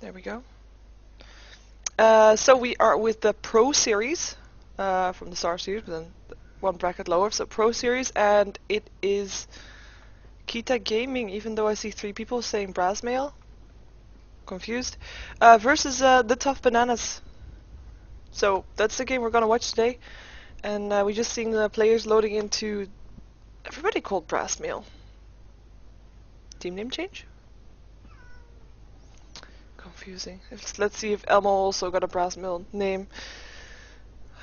There we go. So we are with the Pro Series from the Star Series, but then one bracket lower, so Pro Series, and it is Kita Gaming, even though I see 3 people saying Brassmail. Confused. Versus the Tough Bananas. So that's the game we're gonna watch today, and we just seeing the players loading into. Everybody called Brassmail. Team name change? Confusing. Let's see if Elmo also got a Brassmail name.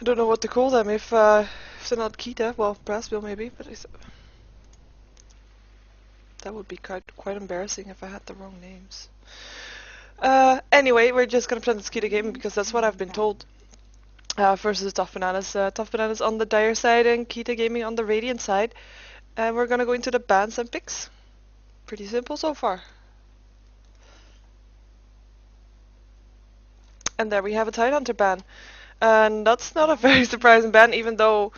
I don't know what to call them. If they're not Kita, well, Brassmail maybe, but that would be quite embarrassing if I had the wrong names. Anyway, we're just gonna play this Kita game because that's what I've been told. Versus Tough Bananas. Tough Bananas on the Dire side and Kita Gaming on the Radiant side. And we're gonna go into the bans and picks. Pretty simple so far. And there we have a Tidehunter ban. And that's not a very surprising ban, even though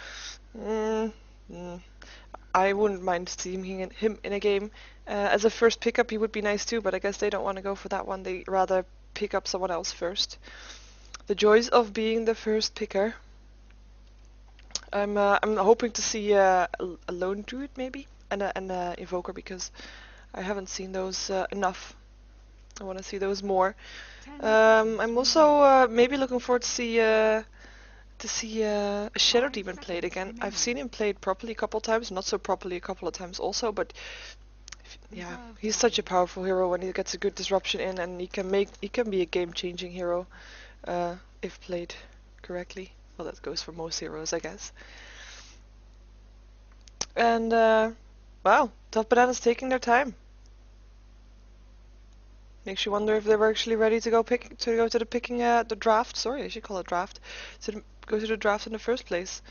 I wouldn't mind seeing him in a game. As a first pickup he would be nice too, but I guess they don't want to go for that one. They rather pick up someone else first. The joys of being the first picker. I'm hoping to see a Lone Druid maybe, and a Invoker, because I haven't seen those enough. I want to see those more. I'm also maybe looking forward to see a Shadow Demon played again. I've seen him played properly a couple of times, not so properly a couple of times also, but yeah, he's such a powerful hero when he gets a good disruption in, and he can be a game-changing hero if played correctly. Well, that goes for most heroes, I guess. And wow, Tough Bananas taking their time. Makes you wonder if they were actually ready to go to the draft. Sorry, I should call it draft. To go to the draft in the first place,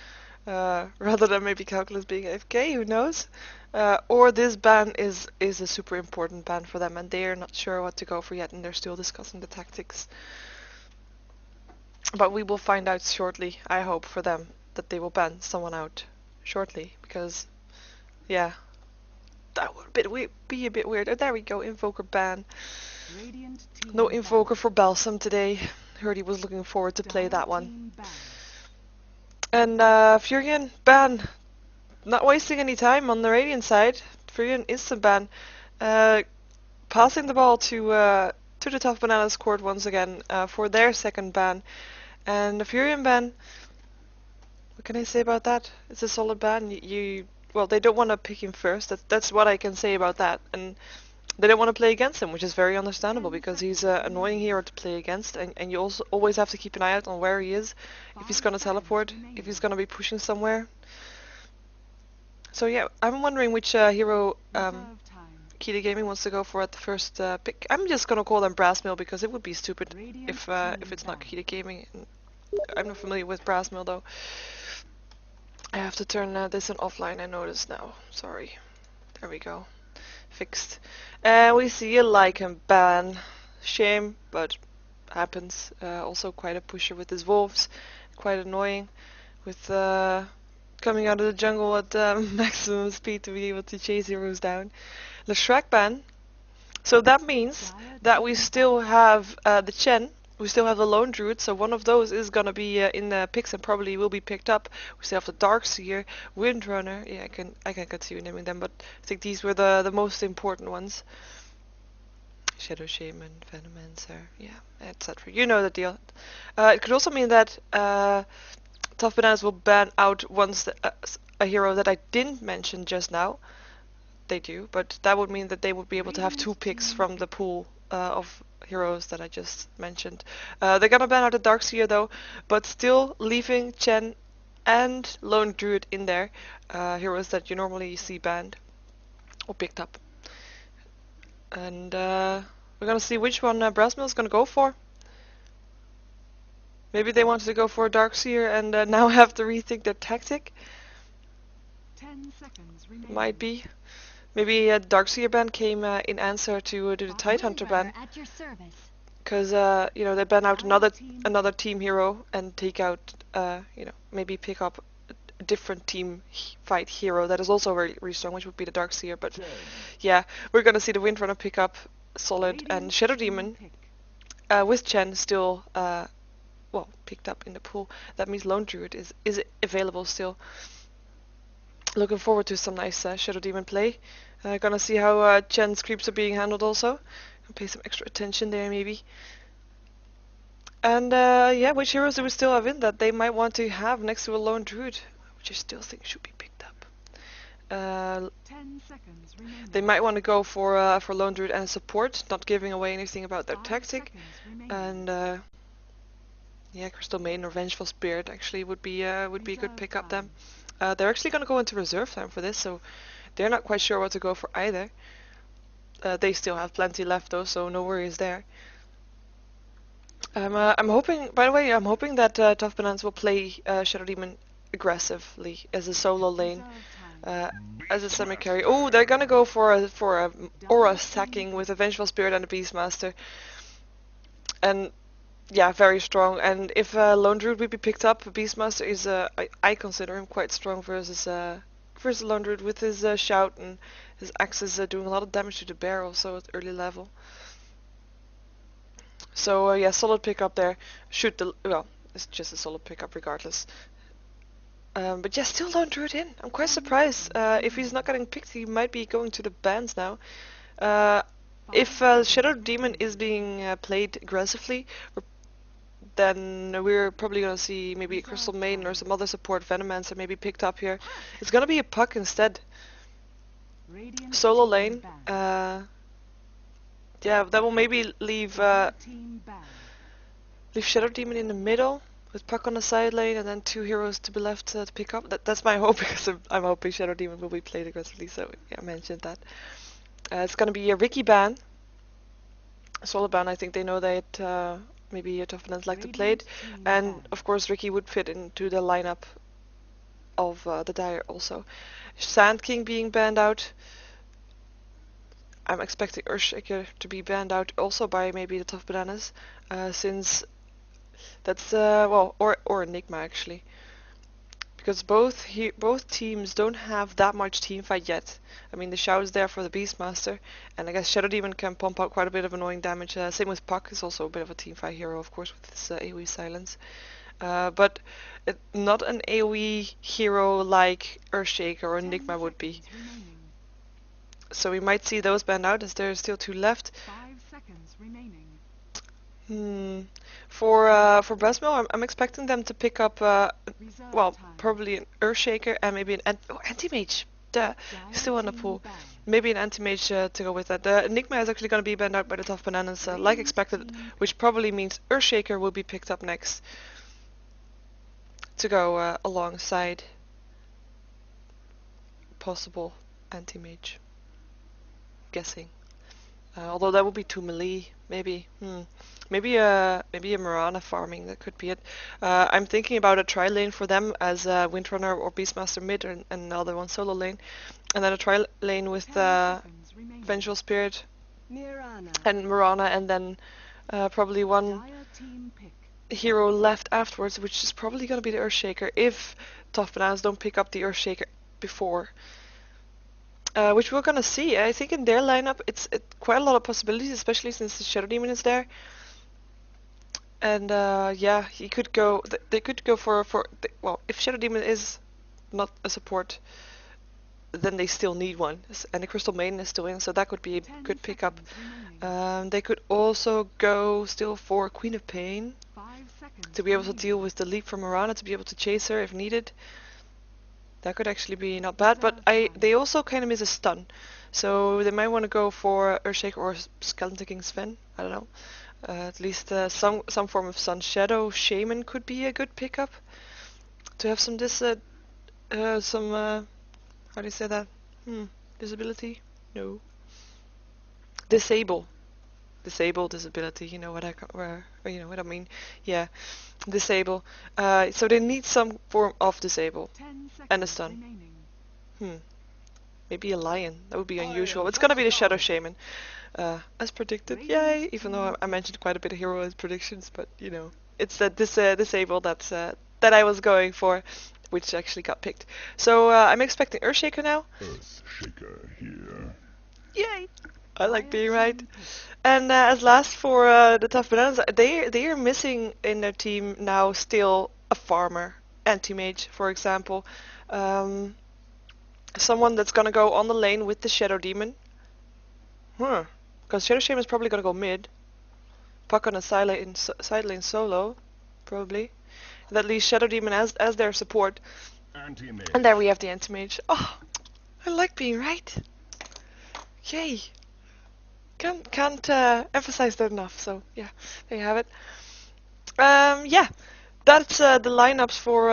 rather than maybe Calculus being AFK. Who knows? Or this ban is a super important ban for them, and they are not sure what to go for yet, and they're still discussing the tactics. But we will find out shortly. I hope for them that they will ban someone out shortly, because yeah, that would be a bit weird. Oh, there we go, Invoker ban. No Invoker for Balsam today. Heard he was looking forward to play that one. And Furion ban. Not wasting any time on the Radiant side. Furion instant ban. Passing the ball to the Tough Bananas court once again for their second ban. And the Furion ban, what can I say about that? It's a solid ban. Well, they don't want to pick him first. That's what I can say about that. And they don't want to play against him, which is very understandable, because he's an annoying hero to play against, and you also always have to keep an eye out on where he is, if he's going to teleport, if he's going to be pushing somewhere. So yeah, I'm wondering which hero Kita Gaming wants to go for at the first pick. I'm just going to call them Brassmail, because it would be stupid if it's not Kita Gaming. I'm not familiar with Brassmail though. I have to turn this on offline, I notice now. Sorry. There we go. Fixed. And we see a Lycan ban. Shame, but happens. Also quite a pusher with his wolves. Quite annoying with coming out of the jungle at maximum speed to be able to chase heroes down. The Shrek ban. So that means that we still have the Chen. We still have the Lone Druid, so one of those is gonna be in the picks and probably will be picked up. We still have the Darkseer, Windrunner. Yeah, I can continue naming them, but I think these were the most important ones. Shadow Shaman, Venomancer, yeah, etc. You know the deal. It could also mean that Tough Bananas will ban out once a hero that I didn't mention just now. They do, but that would mean that they would be able to have 2 picks from the pool of heroes that I just mentioned. They're gonna ban out the Darkseer though, but still leaving Chen and Lone Druid in there, heroes that you normally see banned or picked up. And we're gonna see which one Brassmail is gonna go for. Maybe they wanted to go for a Darkseer and now have to rethink their tactic. 10 seconds remaining. Might be. Maybe a Darkseer ban came in answer to the Tidehunter ban. Because you know, they ban out another team hero and take out you know, maybe pick up a different team fight hero that is also very, very strong, which would be the Darkseer. But yeah, we're gonna see the Windrunner pick up solid, and Shadow Demon with Chen still well picked up in the pool. That means Lone Druid is available still. Looking forward to some nice Shadow Demon play. Gonna see how Chen's creeps are being handled also. Pay some extra attention there maybe. And yeah, which heroes do we still have in that they might want to have next to a Lone Druid, which I still think should be picked up. 10 seconds remaining. They might want to go for Lone Druid and support, not giving away anything about their 5 tactic. seconds remaining. And yeah, Crystal Maiden or Vengeful Spirit actually would be a good pickup then. They're actually going to go into reserve time for this, so they're not quite sure what to go for either. They still have plenty left though, so no worries there. I'm hoping, by the way, I'm hoping that Tough Bananas will play Shadow Demon aggressively as a solo lane, as a semi-carry. Oh, they're gonna go for a aura stacking with a Vengeful Spirit and a Beastmaster. And yeah, very strong. And if Lone Druid would be picked up, Beastmaster is I consider him quite strong versus Lone Druid with his shout and his axes doing a lot of damage to the bear also at early level. So yeah, solid pickup there. Well, it's just a solid pickup regardless. But yeah, still Lone Druid in. I'm quite surprised. If he's not getting picked, he might be going to the bans now. If Shadow Demon is being played aggressively, then we're probably gonna see maybe a Crystal Maiden or some other support Venomancer maybe picked up here. It's gonna be a Puck instead. Solo lane. Yeah, that will maybe leave Shadow Demon in the middle with Puck on the side lane and then 2 heroes to be left to pick up. That's my hope because I'm hoping Shadow Demon will be played aggressively, so yeah, I mentioned that. It's gonna be a Ricky ban. Solo ban, I think they know that maybe Tough Bananas like to play it. And of course Ricky would fit into the lineup of the Dire also. Sand King being banned out. I'm expecting Earthshaker to be banned out also by maybe the Tough Bananas, since that's well, or Enigma actually, because both teams don't have that much team fight yet. I mean, the shout is there for the Beastmaster, and I guess Shadow Demon can pump out quite a bit of annoying damage. Same with Puck, is also a bit of a team fight hero, of course, with his AoE silence. But not an AoE hero like Earthshaker or Enigma would be. So we might see those banned out as there are still 2 left. 5 seconds remaining. For Brassmail, I'm expecting them to pick up well, probably an Earthshaker and maybe an Anti-Mage. Duh, he's still on the pool. Maybe an Anti-Mage to go with that. The Enigma is actually going to be banned out by the Tough Bananas, like expected, which probably means Earthshaker will be picked up next to go alongside possible Anti-Mage. Guessing. Although that would be too melee, maybe. Maybe a Mirana farming, that could be it. I'm thinking about a tri lane for them as Windrunner or Beastmaster mid and another one solo lane, and then a tri lane with Vengeful Spirit and Mirana, and then probably one hero left afterwards, which is probably gonna be the Earthshaker if Tough Bananas don't pick up the Earthshaker before. Which we're gonna see. I think in their lineup it's quite a lot of possibilities, especially since the Shadow Demon is there. And yeah, he could go. They could go for well, if Shadow Demon is not a support, then they still need one, and the Crystal Maiden is still in, so that could be a good pickup. They could also go still for Queen of Pain to be able to deal with the leap from Mirana, to be able to chase her if needed. That could actually be not bad, but they also kind of miss a stun, so they might want to go for Earthshaker or Skeleton King Sven. I don't know. At least some form of Sun Shadow Shaman could be a good pickup to have some how do you say that? Disability? No. Disable disability. You know what you know what I mean? Yeah. Disable. So they need some form of disable and a stun. Maybe a lion. That would be unusual. It's gonna be the Shadow Shaman, as predicted. Yay! Even though I mentioned quite a bit of hero predictions, but you know, it's that disable that I was going for, which actually got picked. So I'm expecting Earthshaker now. Earthshaker here. Yay! I like Fire being right. team pick. And as last for the Tough Bananas, they are missing in their team now still a farmer, anti-mage, for example. Um, Someone that's gonna go on the lane with the Shadow Demon. Because Shadow Shaman is probably gonna go mid. Puck on a side lane solo, probably. That leaves Shadow Demon as their support. And there we have the anti-mage. Oh, I like being right. Yay. Can't emphasize that enough. So yeah, there you have it. Yeah, that's the lineups for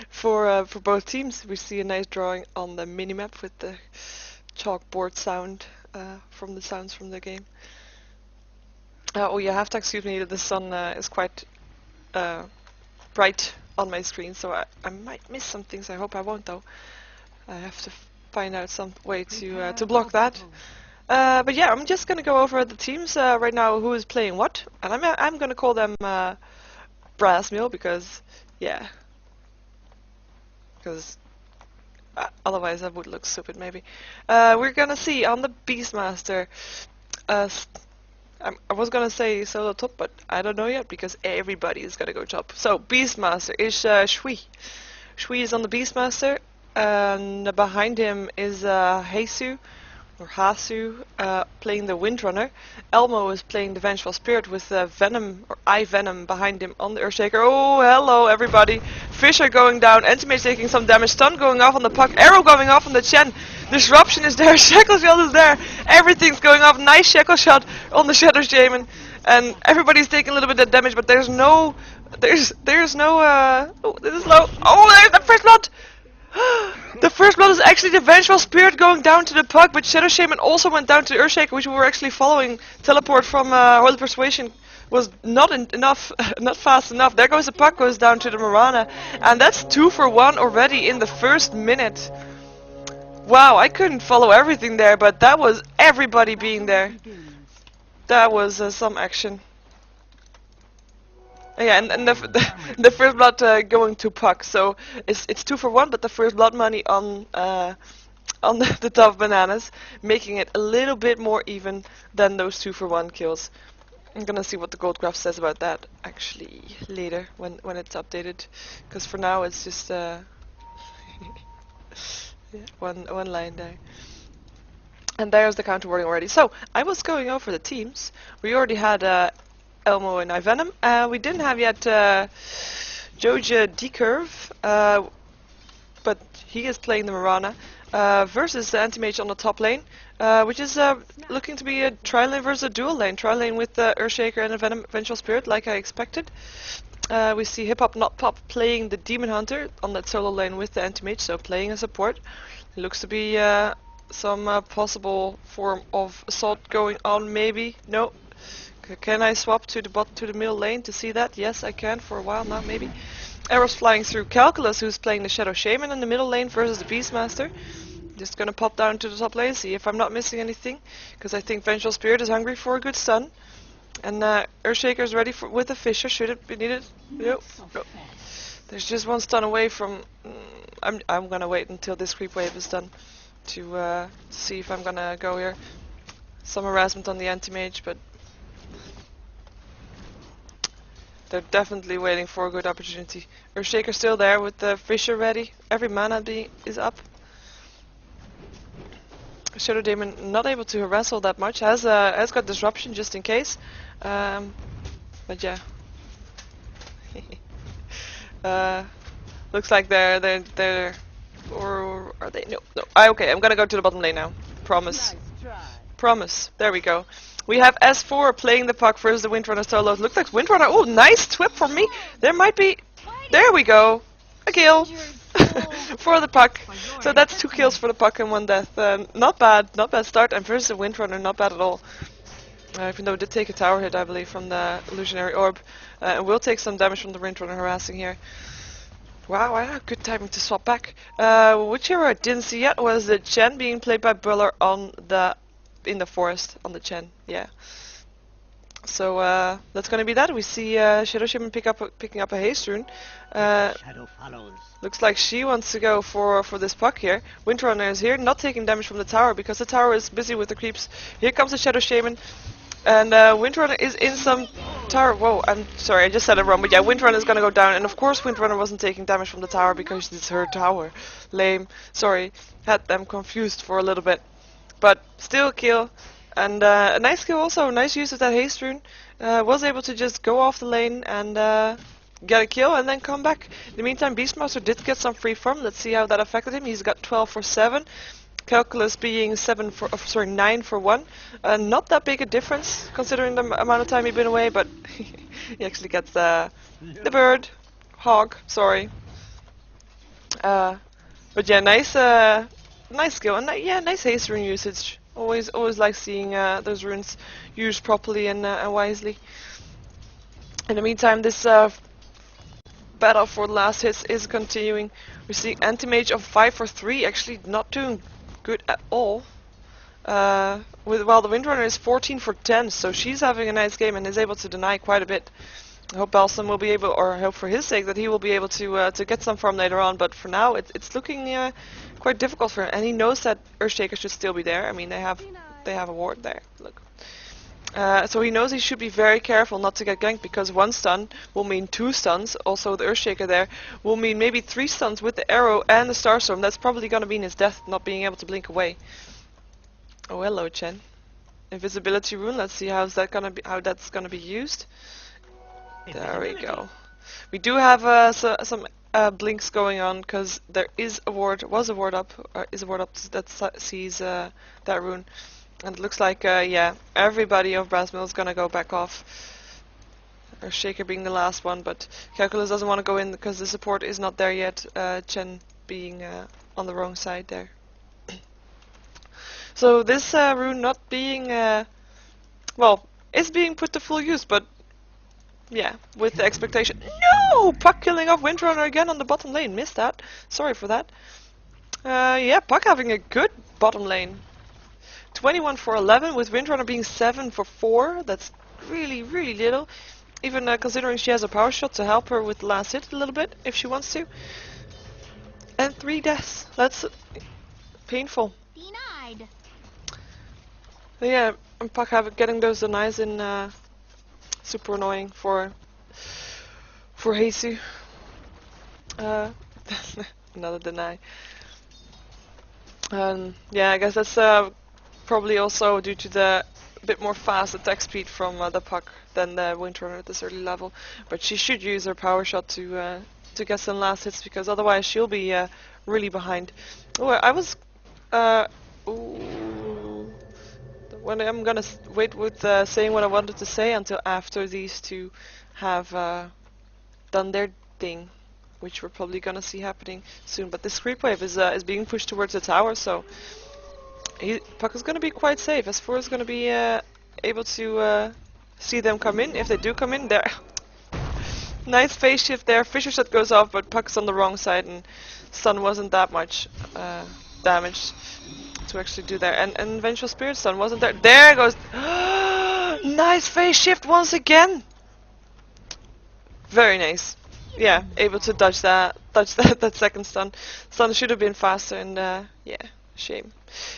for both teams. We see a nice drawing on the minimap with the chalkboard sound from the sounds from the game. Oh, you have to excuse me. The sun is quite bright on my screen, so I might miss some things. I hope I won't, though. I have to find out some way to block that. But yeah, I'm just gonna go over the teams right now. Who is playing what? And I'm gonna call them Brassmail because yeah, because otherwise I would look stupid maybe. We're gonna see on the Beastmaster. I was gonna say solo top, but I don't know yet because everybody is gonna go top. So Beastmaster is Shui. Shui is on the Beastmaster, and behind him is Heisu or Hasu playing the Windrunner. Elmo is playing the Vengeful Spirit with Venom or Eye Venom behind him on the Earthshaker. Oh, hello everybody! Fisher going down, Antimage taking some damage, stun going off on the Puck, arrow going off on the Chen. Disruption is there, Shackle Shot is there, everything's going off. Nice Shackle Shot on the Shadow Shaman, and everybody's taking a little bit of damage, but there's no, oh, this is low. Oh, there's the first blood. The first blood is actually the Vengeful Spirit going down to the Puck, but Shadow Shaman also went down to Earthshaker, which we were actually following. Teleport from Holy Persuasion was not enough, not fast enough. There goes the Puck, goes down to the Marana, and that's 2 for 1 already in the first minute. Wow, I couldn't follow everything there, but that was everybody being there. That was some action. Yeah, and the first blood going to Puck, so it's 2 for 1, but the first blood money on the Tough Bananas, making it a little bit more even than those 2 for 1 kills. I'm gonna see what the gold graph says about that actually later when it's updated, because for now it's just yeah, one line there. And there's the counter wording already. So I was going over the teams. We already had Elmo and Ivenom. We didn't have yet Joja D-Curve, but he is playing the Marana versus the Anti-Mage on the top lane, which is looking to be a tri-lane versus a dual lane. Tri-lane with the Earthshaker and a Vengeful Spirit, like I expected. We see Hip Hop Not Pop playing the Demon Hunter on that solo lane with the Anti-Mage, so playing a support. It looks to be some possible form of assault going on, maybe. No. Can I swap to the middle lane to see that? Yes, I can for a while now, maybe. Arrows flying through Calculus, who's playing the Shadow Shaman in the middle lane versus the Beastmaster. Just gonna pop down to the top lane, see if I'm not missing anything, because I think Vengeful Spirit is hungry for a good stun. And Earthshaker is ready with a Fisher, should it be needed? Nope. Nope. There's just one stun away from... I'm gonna wait until this creep wave is done to see if I'm gonna go here. Some harassment on the Anti-Mage, but they're definitely waiting for a good opportunity. Earthshaker still there with the Fisher ready. Every mana is up. Shadow Demon not able to harass all that much. Has got disruption just in case. But yeah. Looks like they're or are they? No. Okay, I'm gonna go to the bottom lane now. Promise. Promise. There we go. We have S4 playing the Puck versus the Windrunner solo. Looks like Windrunner. Oh, nice twip for me. There might be. There we go. A kill for the Puck. So that's 2 kills for the Puck and 1 death. Not bad. Not bad start. And versus the Windrunner, not bad at all. Even though it did take a tower hit, I believe, from the Illusionary Orb. And will take some damage from the Windrunner harassing here. Wow, I had good timing to swap back. Which hero I didn't see yet was the Chen being played by Buller on in the forest on the Chen. Yeah. So that's gonna be that. We see Shadow Shaman picking up a haste rune. Shadow follows. Looks like she wants to go for this puck here. Windrunner is here, not taking damage from the tower because the tower is busy with the creeps. Here comes the Shadow Shaman, and Windrunner is in some tower. Whoa, I'm sorry, I just said it wrong. But yeah, Windrunner is gonna go down, and of course Windrunner wasn't taking damage from the tower because it's her tower. Lame. Sorry, had them confused for a little bit, but still a kill. And a nice kill also, nice use of that haste rune. Was able to just go off the lane and get a kill and then come back. In the meantime, Beastmaster did get some free farm. Let's see how that affected him. He's got 12 for 7. Calculus being 9 for 1. Not that big a difference considering the amount of time he's been away, but he actually gets the bird. Hog, sorry. But yeah, nice skill. And yeah, nice haste rune usage. Always like seeing those runes used properly and wisely. In the meantime, this battle for the last hits is continuing. We're seeing anti-mage of 5 for 3, actually not doing good at all. While the Windrunner is 14 for 10, so she's having a nice game and is able to deny quite a bit. I hope Balsam will be able, or I hope for his sake that he will be able to get some farm later on. But for now, it's looking quite difficult for him, and he knows that Earthshaker should still be there. I mean, they have a ward there. Look. So he knows he should be very careful not to get ganked, because one stun will mean 2 stuns. Also, with Earthshaker there will mean maybe 3 stuns with the arrow and the Starstorm. That's probably going to mean his death, not being able to blink away. Oh, hello, Chen. Invisibility rune. Let's see how that's gonna be used. There we go. We do have some blinks going on because there is a ward up that sees that rune. And it looks like, yeah, everybody of Brassmail is gonna go back off. Shaker being the last one, but Calculus doesn't want to go in because the support is not there yet. Chen being on the wrong side there. So this rune not being, well, it's being put to full use, but yeah, with the expectation. No! Puck killing off Windrunner again on the bottom lane. Missed that. Sorry for that. Yeah, Puck having a good bottom lane. 21 for 11, with Windrunner being 7 for 4. That's really, really little. Even considering she has a power shot to help her with the last hit a little bit, if she wants to. And 3 deaths. That's painful. Denied. But yeah, and Puck getting those denies in super annoying for Heisu. Another deny. Yeah, I guess that's probably also due to the bit more fast attack speed from the Puck than the Windrunner at this early level. But she should use her power shot to get some last hits, because otherwise she'll be really behind. Oh, I was when I'm gonna wait with saying what I wanted to say until after these two have done their thing, which we're probably gonna see happening soon. But this creep wave is being pushed towards the tower, so Puck is gonna be quite safe. S4 is gonna be able to see them come in. If they do come in, there. Nice phase shift there. Fisher shot goes off, but Puck's on the wrong side, and stun wasn't that much damage to actually do there. And Vengeful Spirit stun wasn't there. There goes. Nice phase shift once again. Very nice. Yeah, able to dodge that second stun. Stun should have been faster, and yeah, shame.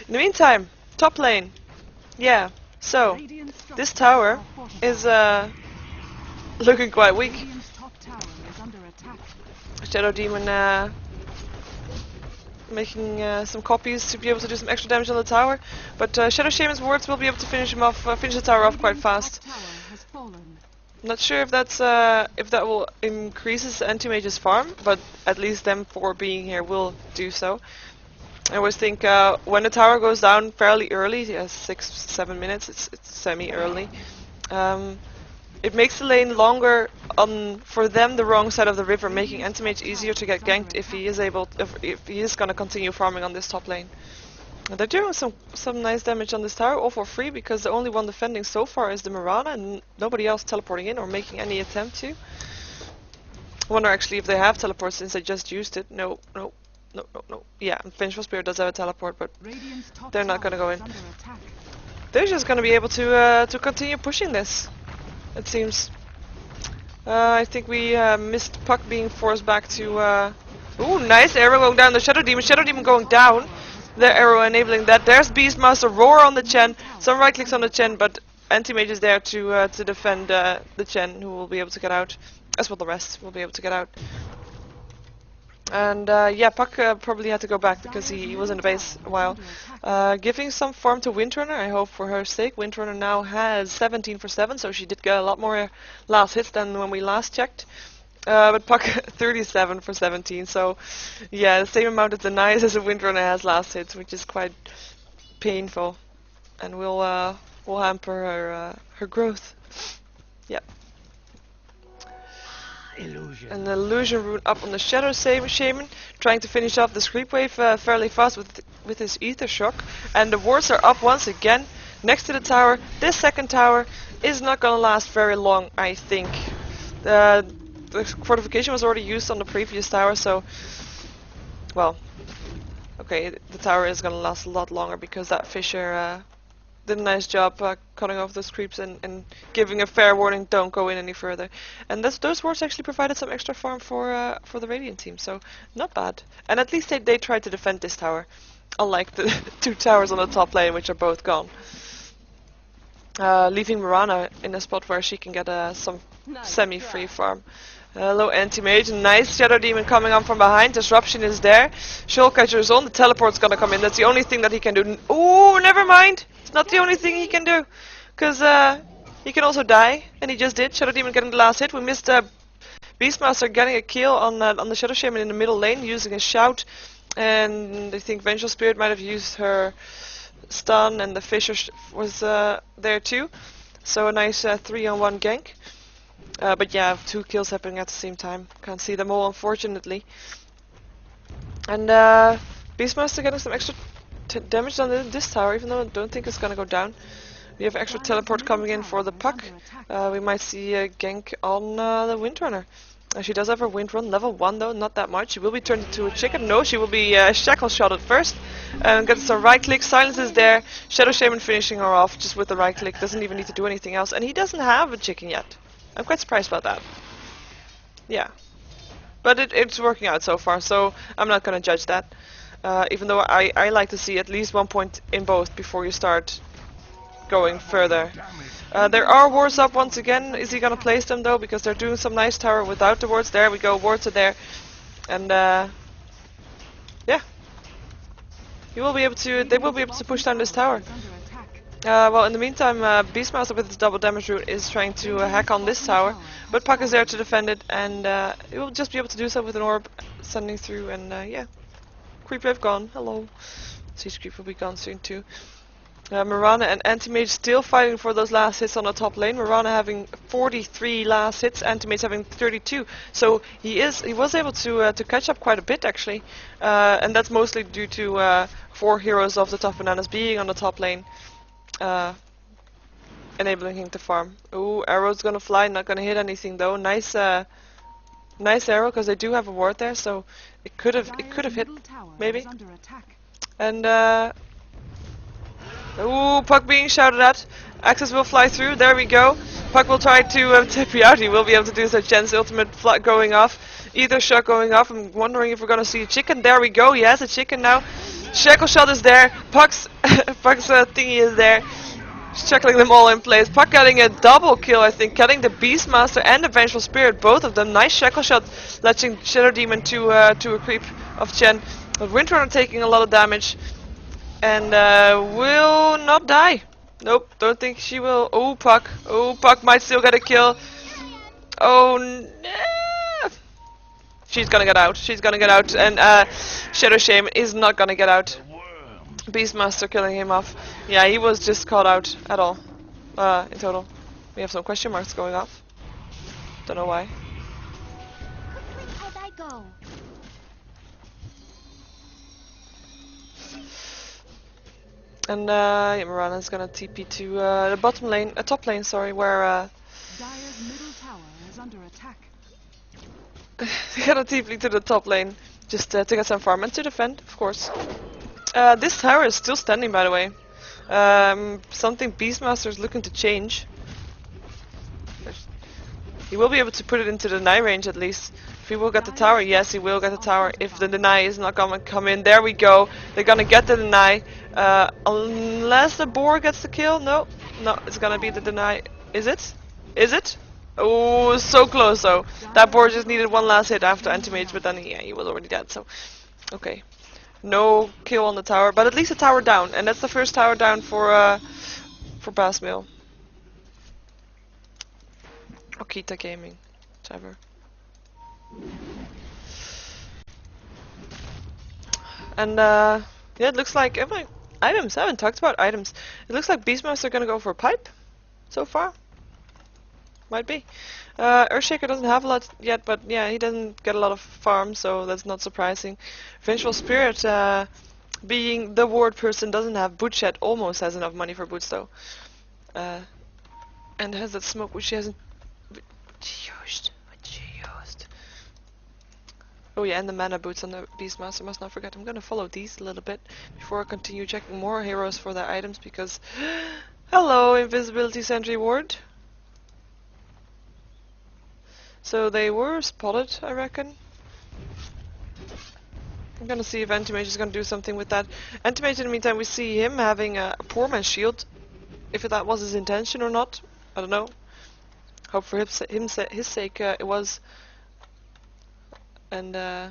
In the meantime, top lane. Yeah, so this tower is looking quite weak. Shadow Demon making some copies to be able to do some extra damage on the tower, but Shadow Shaman's wards will be able to finish him off, finish the tower off quite fast. Not sure if that's if that will increase his anti-mage's farm, but at least them 4 being here will do so. I always think when the tower goes down fairly early, 6-7 minutes, it's semi-early. It makes the lane longer for them, the wrong side of the river, making anti-mage easier to get ganked if he is if he is going to continue farming on this top lane. And they're doing some nice damage on this tower, all for free, because the only one defending so far is the Mirana, and nobody else teleporting in or making any attempt to. I wonder actually if they have teleport since they just used it. No. Yeah, Vengeful Spirit does have a teleport, but they're not going to go in. They're just going to be able to continue pushing this. it seems. I think we missed Puck being forced back to... Ooh, nice arrow going down the Shadow Demon. Shadow Demon going down. Their arrow enabling that. There's Beastmaster. Roar on the Chen. Some right clicks on the Chen, but Anti-Mage is there to defend the Chen, who will be able to get out. As well the rest will be able to get out. And yeah, Puck probably had to go back because he was in the base a while. Giving some farm to Windrunner, I hope for her sake. Windrunner now has 17 for 7, so she did get a lot more last hits than when we last checked. But Puck 37 for 17, so yeah, the same amount of denies as a Windrunner has last hits, which is quite painful, and will hamper her growth. Yep. Illusion. An illusion rune up on the Shadow Shaman, trying to finish off this creep wave fairly fast with his Ether Shock. And the wards are up once again, next to the tower. This second tower is not gonna last very long, I think. The fortification was already used on the previous tower, so... Well, okay, the tower is gonna last a lot longer because that Fisher did a nice job cutting off those creeps and giving a fair warning, don't go in any further. And those wards actually provided some extra farm for the Radiant team, so not bad. And at least they tried to defend this tower, unlike the two towers on the top lane, which are both gone. Leaving Mirana in a spot where she can get some semi-free farm. Hello, Anti-Mage. Nice Shadow Demon coming on from behind. Disruption is there. Shoalcatcher is on. The teleport's gonna come in. That's the only thing that he can do. Ooh, never mind. It's not the only thing he can do. Because he can also die. And he just did. Shadow Demon getting the last hit. We missed Beastmaster getting a kill on the Shadow Shaman in the middle lane using a shout. And I think Vengeful Spirit might have used her stun. And the Fisher was there too. So a nice 3-on-1 gank. But yeah, 2 kills happening at the same time. Can't see them all, unfortunately. And Beastmaster getting some extra damage on this tower, even though I don't think it's gonna go down. We have extra teleport coming in for the Puck. We might see a gank on the Windrunner. She does have her Windrun, level 1 though, not that much. She will be turned into a chicken. No, she will be shackle shotted first. Gets some right click, silence is there. Shadow Shaman finishing her off just with the right click. Doesn't even need to do anything else. And he doesn't have a chicken yet. I'm quite surprised about that. Yeah. But it's working out so far, so I'm not gonna judge that. Even though I like to see at least 1 point in both before you start going further. There are wards up once again. Is he gonna place them though? Because they're doing some nice tower without the wards. There we go, wards are there. And yeah. They will be able to push down this tower. Well, in the meantime, Beastmaster with his double damage route is trying to hack on this tower, but Puck is there to defend it, and he will just be able to do so with an orb sending through, and yeah. Creep wave gone, hello. Siege creep will be gone soon too. Mirana and Anti-Mage still fighting for those last hits on the top lane. Mirana having 43 last hits, Anti-Mage having 32. So he was able to catch up quite a bit actually, and that's mostly due to 4 heroes of the Tough Bananas being on the top lane. Enabling him to farm. Ooh, arrow's gonna fly, not gonna hit anything though. Nice arrow, because they do have a ward there, so it could have hit, maybe. And ooh, Puck being shouted at. Axis will fly through. There we go. Puck will try to tip you out. He will be able to do so. Jen's ultimate going off. Ether Shock going off. I'm wondering if we're gonna see a chicken. There we go. He has a chicken now. Shackle Shot is there. Puck's thingy is there. Shackling them all in place. Puck getting a double kill, I think. Getting the Beastmaster and the Vengeful Spirit, both of them. Nice Shackle Shot, letting Shadow Demon to a creep of Chen. But Windrunner taking a lot of damage. And will not die. Nope, don't think she will. Oh, Puck. Oh, Puck might still get a kill. Oh, no. She's gonna get out. She's gonna get out. And Shadow Shaman is not gonna get out. Beastmaster killing him off. Yeah, he was just caught out at all. In total. We have some question marks going off. Don't know why. As I go. And yeah, Mirana's gonna TP to the bottom lane, top lane, sorry, where Dire's middle tower is under attack. gonna TP to the top lane just to get some farm and to defend, of course. This tower is still standing, by the way. Something Beastmaster is looking to change. He will be able to put it into the deny range at least. If he will get the tower, yes, he will get the tower. If the deny is not gonna come in, there we go. They're gonna get the deny. Unless the boar gets the kill. No, no, it's gonna be the deny. Is it? Is it? Oh, so close though. That boar just needed one last hit after anti-mage, but then yeah, he was already dead. So, okay, no kill on the tower, but at least a tower down, and that's the first tower down for Brassmail. Okita Gaming, whatever. And yeah, it looks like items. I haven't talked about items. It looks like Beastmaster are gonna go for a pipe so far. Might be. Earthshaker doesn't have a lot yet, but yeah, he doesn't get a lot of farm, so that's not surprising. Vengeful Spirit, being the ward person, doesn't have boots yet. Almost has enough money for boots though, and has that smoke which she hasn't used. Oh yeah, and the mana boots on the Beastmaster, must not forget. I'm gonna follow these a little bit before I continue checking more heroes for their items because hello, Invisibility Sentry Ward. So they were spotted, I reckon. I'm gonna see if Antimage is gonna do something with that. Antimage, in the meantime, we see him having a poor man's shield. If that was his intention or not, I don't know. Hope for his sake it was. And yeah,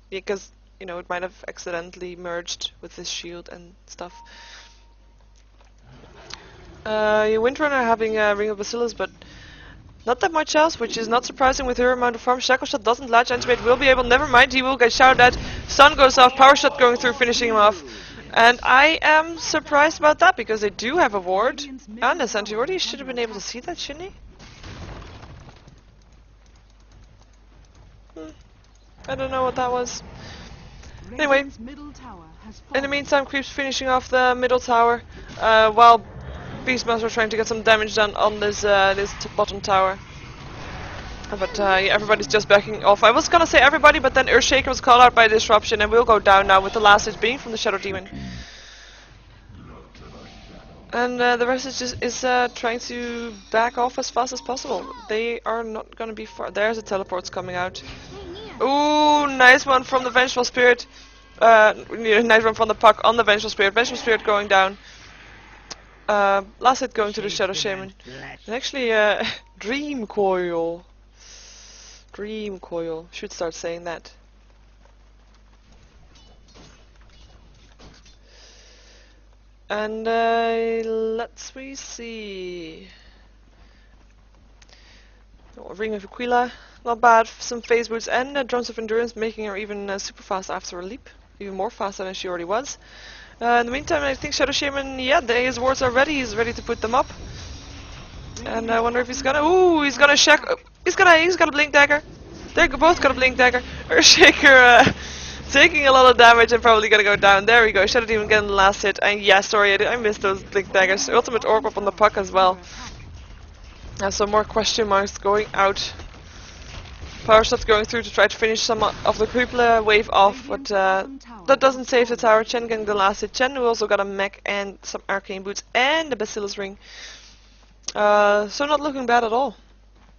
because you know it might have accidentally merged with his shield and stuff. Your Windrunner having a Ring of Bacillus, but not that much else, which is not surprising with her amount of farm. Shackle Shot doesn't latch, Antimate will be able, never mind, he will get shouted at. Stun goes off, Power Shot going through, finishing him off. And I am surprised about that, because they do have a ward. And a sentry ward, he should have been able to see that, shouldn't he? I don't know what that was. Anyway, in the meantime, Creep's finishing off the middle tower, while Beastmaster trying to get some damage done on this bottom tower. But yeah, everybody's just backing off. I was gonna say everybody, but then Earthshaker was called out by disruption and will go down now with the last hit being from the Shadow Demon. And the rest is trying to back off as fast as possible. They are not gonna be far. There's the teleports coming out. Ooh, nice one from the Vengeful Spirit. Nice one from the puck on the Vengeful Spirit. Vengeful Spirit going down. Last hit going to the Shadow Shaman. And actually, Dream Coil. Dream Coil. Should start saying that. And let's we see. Oh, Ring of Aquila, not bad. Some phase boots and Drums of Endurance, making her even super fast after a leap, even more faster than she already was. In the meantime, I think Shadow Shaman, yeah, his wards are ready. He's ready to put them up. And I wonder if he's gonna. Ooh, he's gonna check. He's got a blink dagger. They're both got a blink dagger. Earthshaker taking a lot of damage and probably gonna go down. There we go. Shadow Demon getting the last hit. And yeah, sorry, I missed those blink daggers. Ultimate orb up on the puck as well. And some more question marks going out. Power shots going through to try to finish some of the Creepla wave off, but that doesn't save the tower. Chen getting the last hit. Chen who also got a mech and some arcane boots and the Bacillus ring. So not looking bad at all.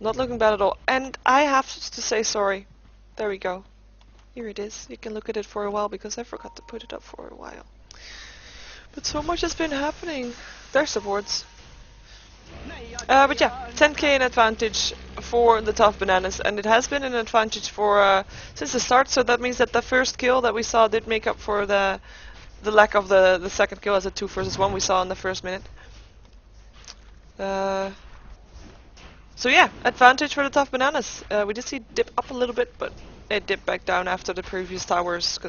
Not looking bad at all. And I have to say sorry. There we go. Here it is. You can look at it for a while because I forgot to put it up for a while. But so much has been happening. There's the boards. But yeah, 10k in advantage for the Tough Bananas, and it has been an advantage for since the start. So that means that the first kill that we saw did make up for the lack of the second kill as a 2 versus 1 we saw in the first minute. So yeah, advantage for the Tough Bananas. We did see it dip up a little bit, but it dipped back down after the previous towers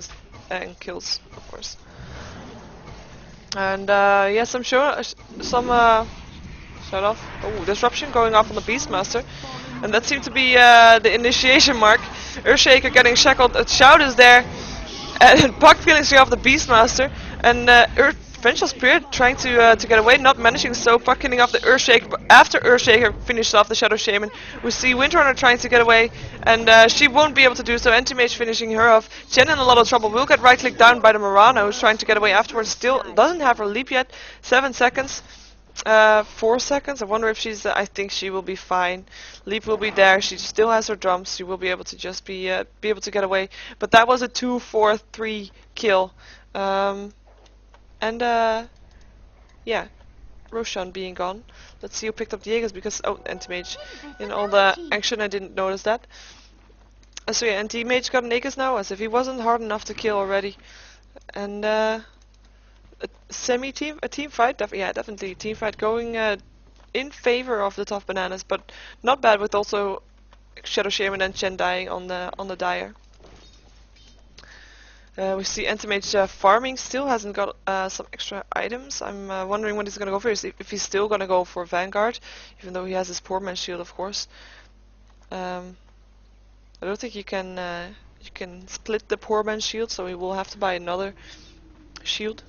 and kills, of course. And yes, I'm sure some. Shut off. Oh, disruption going off on the Beastmaster. And that seemed to be the initiation mark. Earthshaker getting shackled. Shout is there. And Puck finishing off the Beastmaster. And Vengeful Spirit trying to get away, not managing so. Puck hitting off the Earthshaker. But after Earthshaker finished off the Shadow Shaman, we see Windrunner trying to get away. And she won't be able to do so. Anti-Mage finishing her off. Jen in a lot of trouble. Will get right-clicked down by the Marana, who's trying to get away afterwards. Still doesn't have her leap yet. 7 seconds. 4 seconds. I wonder if she's. I think she will be fine. Leap will be there. She still has her drums. She will be able to just be able to get away. But that was a 2-4-3 kill. And yeah, Roshan being gone. Let's see who picked up the Jaegers because anti-mage. In all the action, I didn't notice that. So yeah, anti-mage got an Aegis now, as if he wasn't hard enough to kill already. And a team fight, definitely a team fight going in favor of the tough bananas, but not bad with also Shadow Shaman and Chen dying on the Dire. We see anti-mage farming still hasn't got some extra items. I'm wondering what he's gonna go for. If he's still gonna go for Vanguard, even though he has his poor man's shield, of course. I don't think you can split the poor man's shield, so he will have to buy another shield.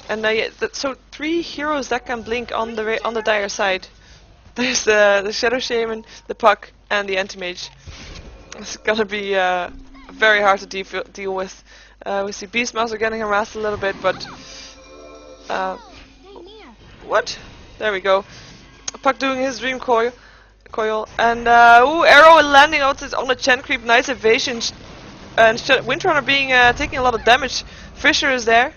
And yeah, so 3 heroes that can blink on the Dire side. There's the Shadow Shaman, the Puck, and the Anti-Mage. It's gonna be very hard to deal with. We see Beastmaster getting harassed a little bit, but what? There we go. Puck doing his dream coil, and Arrow landing out on the Chen creep. Nice evasion, and Windrunner being taking a lot of damage. Fisher is there.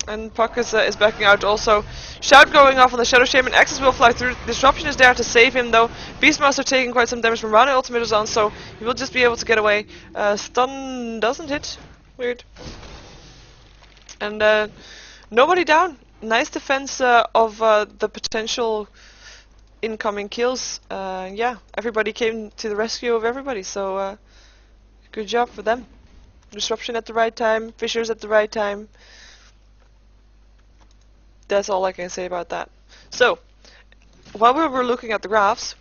And Puck is backing out also. Shout going off on the Shadow Shaman. Axis will fly through. Disruption is there to save him though. Beastmaster taking quite some damage from Rana. Ultimate is on, so he will just be able to get away. Stun doesn't hit. Weird. And nobody down. Nice defense of the potential incoming kills. Yeah, everybody came to the rescue of everybody, so good job for them. Disruption at the right time. Fissures at the right time. That's all I can say about that. So, while we were looking at the graphs,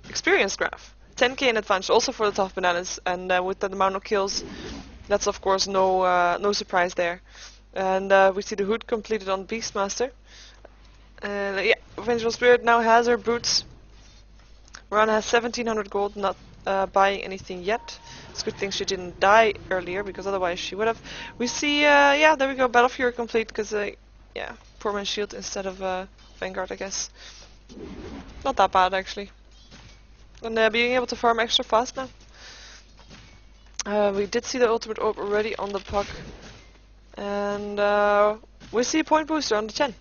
experience graph, 10k in advantage, also for the tough bananas, and with the amount of kills, that's of course no surprise there. And we see the hood completed on Beastmaster. Yeah, Vengeful Spirit now has her boots. Marana has 1700 gold, not buying anything yet. It's a good thing she didn't die earlier, because otherwise she would have. We see, yeah, there we go, Battle Fury complete, because yeah, poor man's shield instead of Vanguard, I guess. Not that bad, actually. And being able to farm extra fast now. We did see the ultimate orb already on the Puck. And we see a point booster on the Chen.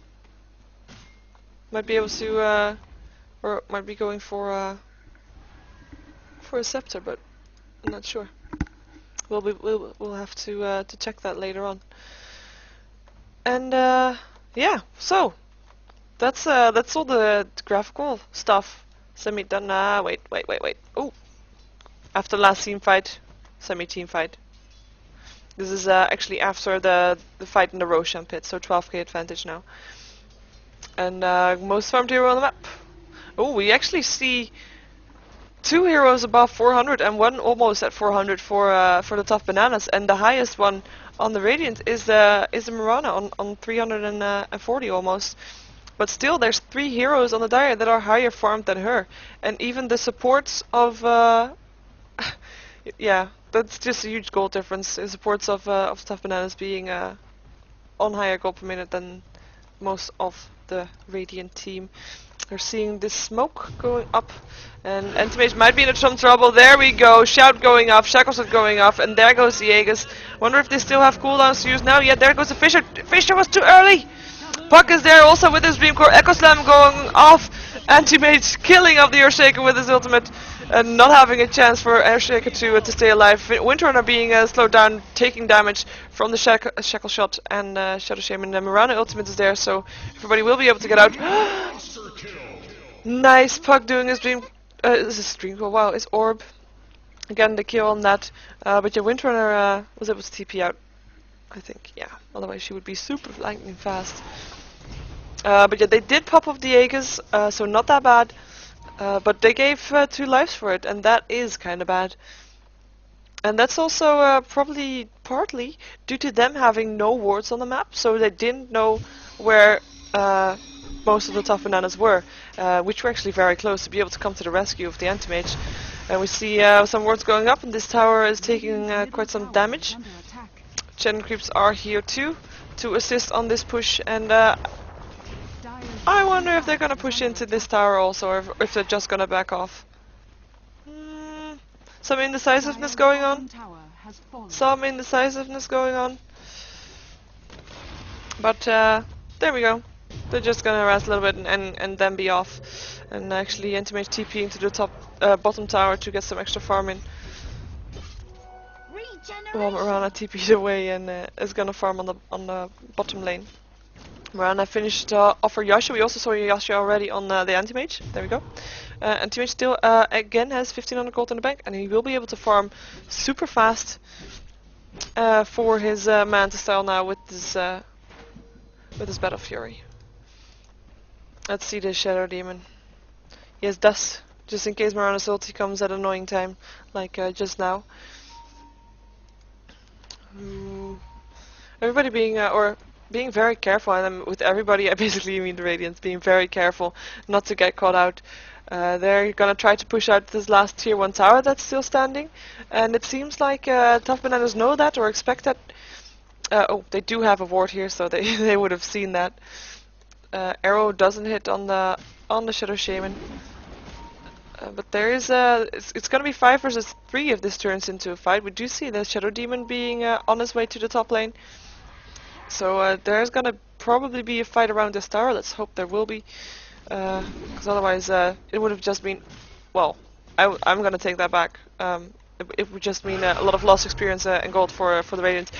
Might be able to, or might be going for a scepter, but I'm not sure. We'll have to check that later on. And yeah, so that's all the graphical stuff. Semi done. Wait. Oh, after last team fight, semi-team fight. This is actually after the fight in the Roshan pit, so 12k advantage now. And most farmed hero on the map. Oh, we actually see 2 heroes above 400 and 1 almost at 400 for the tough bananas, and the highest one on the Radiant is the Marana on 340 almost. But still, there's 3 heroes on the Dire that are higher farmed than her, and even the supports of yeah, that's just a huge gold difference. The supports of tough bananas being on higher gold per minute than most of the Radiant team. We're seeing this smoke going up, and Antimage might be in some trouble. There we go, Shout going off, Shackles are going off, and there goes the Aegis. Wonder if they still have cooldowns to use now. Yeah, there goes the Fisher. Fisher was too early! Puck is there also with his Dream Core. Echo Slam going off. Antimage killing of the Earthshaker with his ultimate, and not having a chance for Earthshaker to stay alive. Windrunner being slowed down, taking damage from the Shackle Shot, and Shadow Shaman. And Marana ultimate is there, so everybody will be able to get out. Nice, Puck doing his Dream Core, wow, his Orb. Again, the kill on that. But yeah, Windrunner was able to TP out, I think, yeah. Otherwise she would be super lightning fast. But yeah, they did pop off the Aegis, so not that bad. But they gave 2 lives for it, and that is kind of bad. And that's also probably partly due to them having no wards on the map, so they didn't know where most of the tough bananas were, which were actually very close to be able to come to the rescue of the Antimage. And we see some wards going up, and this tower is taking quite some damage. Chen creeps are here too to assist on this push, and I wonder if they're gonna push into this tower also, or if they're just gonna back off. Some indecisiveness going on. Some indecisiveness going on. But there we go. They're just gonna rest a little bit and then be off. And actually Anti-Mage TP into the bottom tower to get some extra farm in. Well, Mirana TP'd away and is gonna farm on the bottom lane. Mirana finished off her Yasha. We also saw Yasha already on the Anti-Mage. There we go. Anti-Mage still again has 1500 gold in the bank, and he will be able to farm super fast for his Manta style now with his Battle Fury. Let's see the Shadow Demon. He has Dust, just in case Mirana's ulti comes at an annoying time, like just now. Everybody being very careful, and with everybody I basically mean the Radiants, being very careful not to get caught out. They're gonna try to push out this last tier 1 tower that's still standing, and it seems like Tough Bananas know that or expect that. Oh, they do have a ward here, so they they would have seen that. Arrow doesn't hit on the Shadow Shaman. But there is it's gonna be 5 versus 3 if this turns into a fight. We do see the Shadow Demon being on his way to the top lane. So there's gonna probably be a fight around this tower. Let's hope there will be. Because otherwise it would have just been... Well, I'm gonna take that back. It would just mean a lot of lost experience and gold for the Radiant.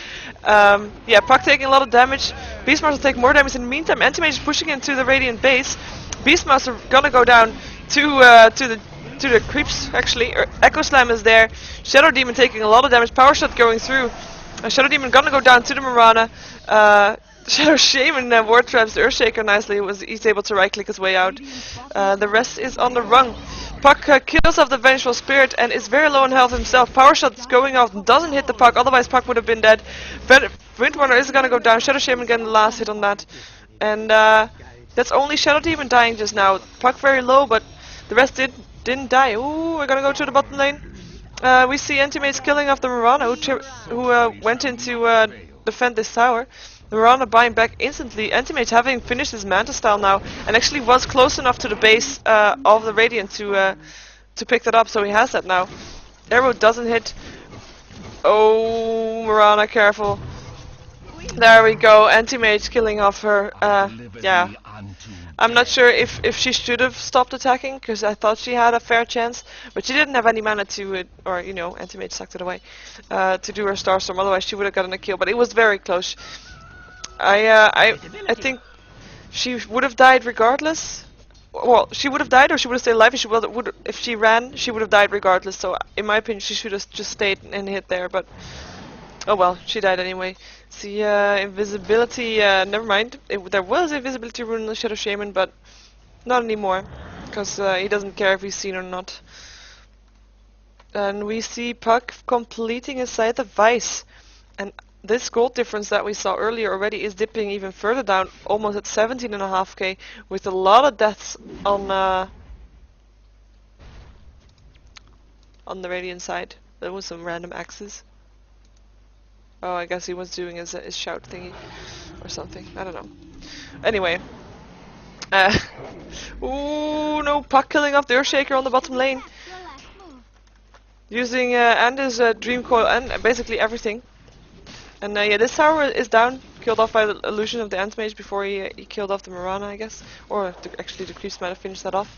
Yeah, Puck taking a lot of damage. Beastmaster will take more damage in the meantime. Anti-Mage is pushing into the Radiant base. Beastmaster gonna go down to the creeps actually. Echo Slam is there. Shadow Demon taking a lot of damage. Power Shot going through. Shadow Demon gonna go down to the Mirana. Shadow Shaman ward traps the Earthshaker nicely. He's able to right click his way out. The rest is on the run. Puck kills off the Vengeful Spirit and is very low in health himself. Power Shot's going off, doesn't hit the Puck, otherwise Puck would have been dead. Windrunner is gonna go down. Shadow Shaman getting the last hit on that. And that's only Shadow Demon dying just now. Puck very low, but the rest didn't die. Ooh, we're gonna go to the bottom lane. We see Anti-Mage's killing off the Mirana who went in to defend this tower. The Mirana buying back instantly. Anti-Mage having finished his Manta style now and actually was close enough to the base of the Radiant to pick that up, so he has that now. Arrow doesn't hit. Oh, Mirana, careful. There we go. Anti-Mage killing off her. Yeah. I'm not sure if she should have stopped attacking, because I thought she had a fair chance, but she didn't have any mana to, or you know, Anti-Mage sucked it away, to do her Starstorm, otherwise she would have gotten a kill, but it was very close. I think she would have died regardless. Well, she would have died or she would have stayed alive. If she ran, she would have died regardless, so in my opinion she should have just stayed and hit there, but oh well, she died anyway. See, invisibility, never mind. There was invisibility rune on the Shadow Shaman, but not anymore, because he doesn't care if he's seen or not. And we see Puck completing his Scythe of Vice. And this gold difference that we saw earlier already is dipping even further down, almost at 17.5k, with a lot of deaths on the Radiant side. There was some random axes. Oh, I guess he was doing his shout thingy or something. I don't know. Anyway. Ooh, no, Puck killing off the Earthshaker on the bottom lane. Using and his Dream Coil and basically everything. And yeah, this tower is down, killed off by the illusion of the Anti-Mage before he killed off the Mirana, I guess. Or actually the creeps might have finished that off.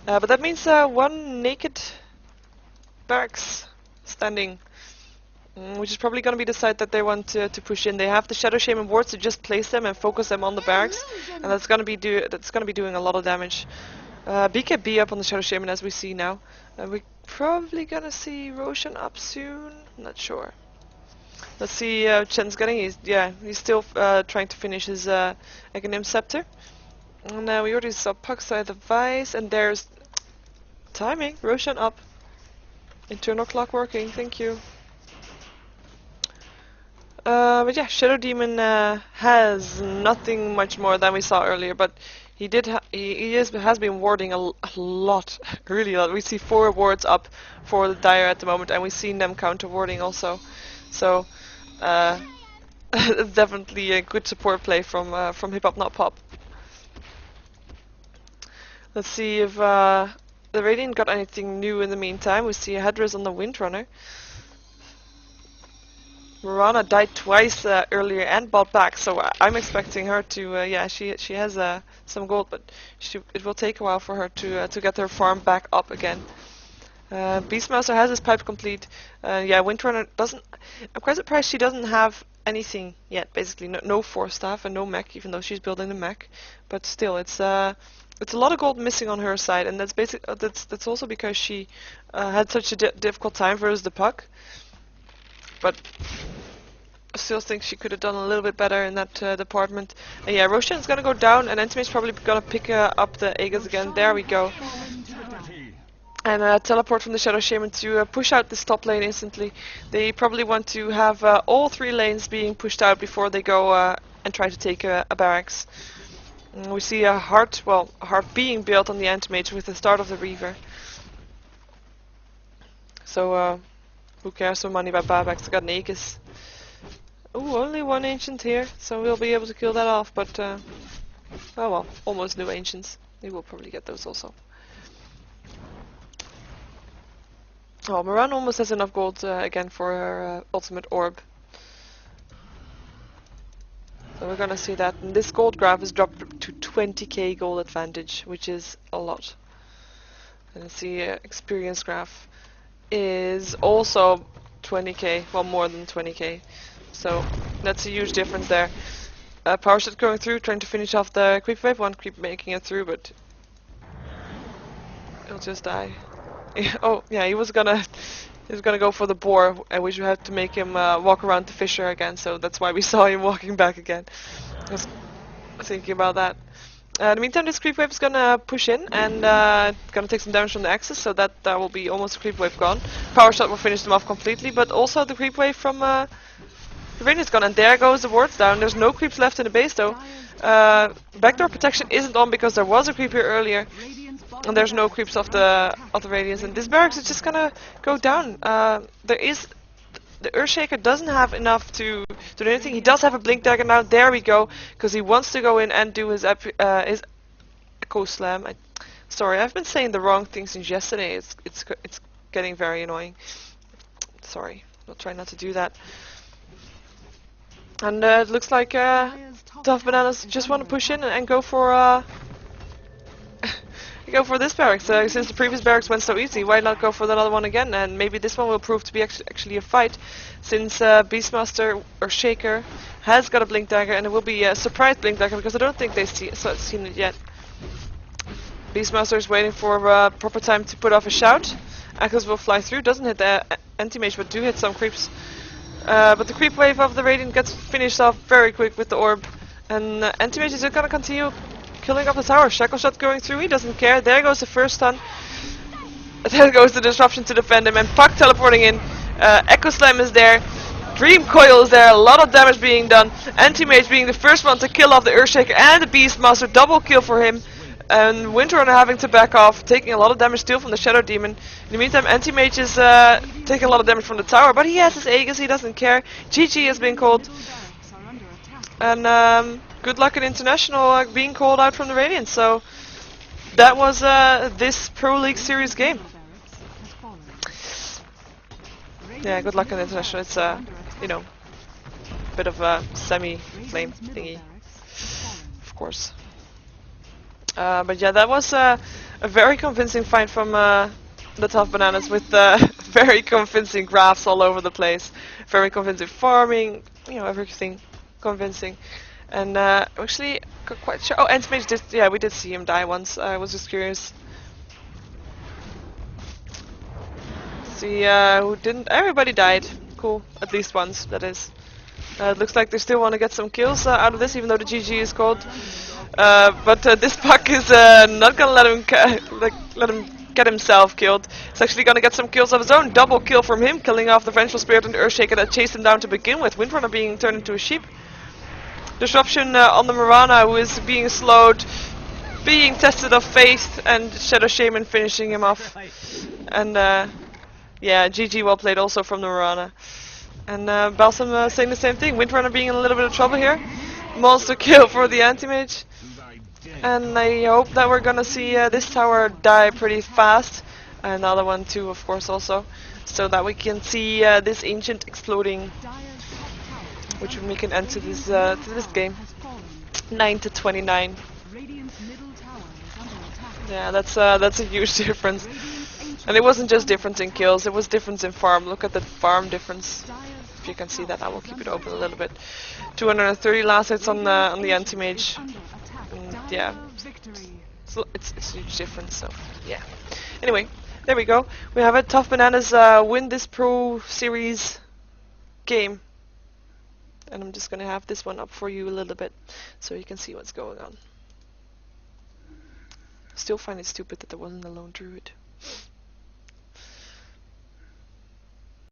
But that means one naked barracks standing. Which is probably going to be the side that they want to push in. They have the Shadow Shaman wards to just place them and focus them on the barracks, and that's going to be doing a lot of damage. BKB up on the Shadow Shaman as we see now. We're probably going to see Roshan up soon. Not sure. Let's see. Chen's getting. He's still trying to finish his Aghanim Scepter. And we already saw Puck side the Vice, and there's timing. Roshan up. Internal clock working. Thank you. But yeah, Shadow Demon has nothing much more than we saw earlier, but he has been warding a lot, really a lot. We see 4 wards up for the Dire at the moment, and we've seen them counter warding also. So it's definitely a good support play from Hip Hop Not Pop. Let's see if the Radiant got anything new in the meantime. We see a Hedris on the Windrunner. Mirana died twice earlier and bought back, so I'm expecting her to. Yeah, she has some gold, but it will take a while for her to get her farm back up again. Beastmaster has his pipe complete. Yeah, Windrunner doesn't. I'm quite surprised she doesn't have anything yet. Basically, no force staff and no mech, even though she's building the mech. But still, it's a lot of gold missing on her side, and that's that's also because she had such a difficult time versus the puck. But I still think she could have done a little bit better in that department. And yeah, Roshan's gonna go down, and Entimate's probably gonna pick up the Aegis again. There we go. And teleport from the Shadow Shaman to push out this top lane instantly. They probably want to have all 3 lanes being pushed out before they go and try to take a barracks. And we see a heart being built on the Antimage with the start of the Reaver. So who cares for money about buybacks? I got an Aegis. Ooh, only 1 ancient here, so we'll be able to kill that off. But oh well, almost new ancients. We will probably get those also. Oh, Moran almost has enough gold again for her ultimate orb. So we're gonna see that. And this gold graph is dropped to 20k gold advantage, which is a lot. And the experience graph is also 20k, well more than 20k. So that's a huge difference there. Power shot going through, trying to finish off the creep wave. 1 creep making it through, but he'll just die. Oh yeah, he was gonna go for the boar, which we had to make him walk around the fissure again. So that's why we saw him walking back again. I was thinking about that. In the meantime, this creep wave is gonna push in and gonna take some damage from the axis, so that will be almost creep wave gone. Power shot will finish them off completely, but also the creep wave from the Radiant's gone, and there goes the wards down. There's no creeps left in the base though. Backdoor protection isn't on because there was a creep here earlier. And there's no creeps of the Radiance, and this barracks is just gonna go down. The Earthshaker doesn't have enough to do anything. He does have a blink dagger now. There we go, because he wants to go in and do his echo slam. Sorry, I've been saying the wrong thing since yesterday. It's getting very annoying. Sorry, I'll try not to do that. And it looks like Tough Bananas just want to push in and go for this barracks. Since the previous barracks went so easy, why not go for another one again? And maybe this one will prove to be actually a fight, since Beastmaster or Shaker has got a blink dagger, and it will be a surprise blink dagger because I don't think they've seen it yet. Beastmaster is waiting for proper time to put off a shout. Echoes will fly through, doesn't hit the anti-mage, but do hit some creeps. But the creep wave of the Radiant gets finished off very quick with the orb, and anti-mage is gonna continue killing off the tower. Shackle shot going through, he doesn't care. There goes the first stun. There goes the disruption to defend him, and Puck teleporting in. Echo Slam is there. Dream Coil is there, a lot of damage being done. Anti-Mage being the first one to kill off the Earthshaker and the Beastmaster, double kill for him. And Windrunner having to back off, taking a lot of damage still from the Shadow Demon. In the meantime, Anti-Mage is taking a lot of damage from the tower, but he has his Aegis, he doesn't care. GG has been called. And good luck in International being called out from the Radiant. So that was this Pro League Series game. Yeah, good luck in International. It's you know, a bit of a semi-flame thingy, of course. But yeah, that was a very convincing fight from the Tough Bananas, with very convincing graphs all over the place. Very convincing farming, you know, everything convincing. And actually, quite sure. Oh, Antimage did. Yeah, we did see him die once. I was just curious. See who didn't. Everybody died. Cool. At least once, that is. It looks like they still want to get some kills out of this, even though the GG is called. But this Puck is not gonna let him get himself killed. He's actually gonna get some kills of his own. Double kill from him, killing off the Vengeful Spirit and the Earthshaker that chased him down to begin with. Windrunner being turned into a sheep. Disruption on the Mirana, who is being slowed, being tested of faith, and Shadow Shaman finishing him off. And yeah, GG well played also from the Mirana. And Balsam saying the same thing. Windrunner being in a little bit of trouble here. Monster kill for the Anti-Mage. And I hope that we're gonna see this tower die pretty fast. Another one too, of course, also. So that we can see this ancient exploding, Dire's top tower is which would under make an end to Radiant's this middle game. tower has fallen. 9 to 29. Radiant's middle tower is under attack. Yeah, that's a huge difference. Radiant's ancient And it wasn't just is under difference in attack. kills, it was difference in farm. Look at the farm difference. Dire's If you top can see tower that, I will is keep it under open a little attack. bit. 230 last hits on the Radiant's anti-mage. ancient is under attack. Yeah, Dire victory. so it's a huge difference, so yeah. Anyway, there we go. We have it. Tough Bananas win this Pro Series game. And I'm just gonna have this one up for you a little bit so you can see what's going on. Still find it stupid that there wasn't a lone druid.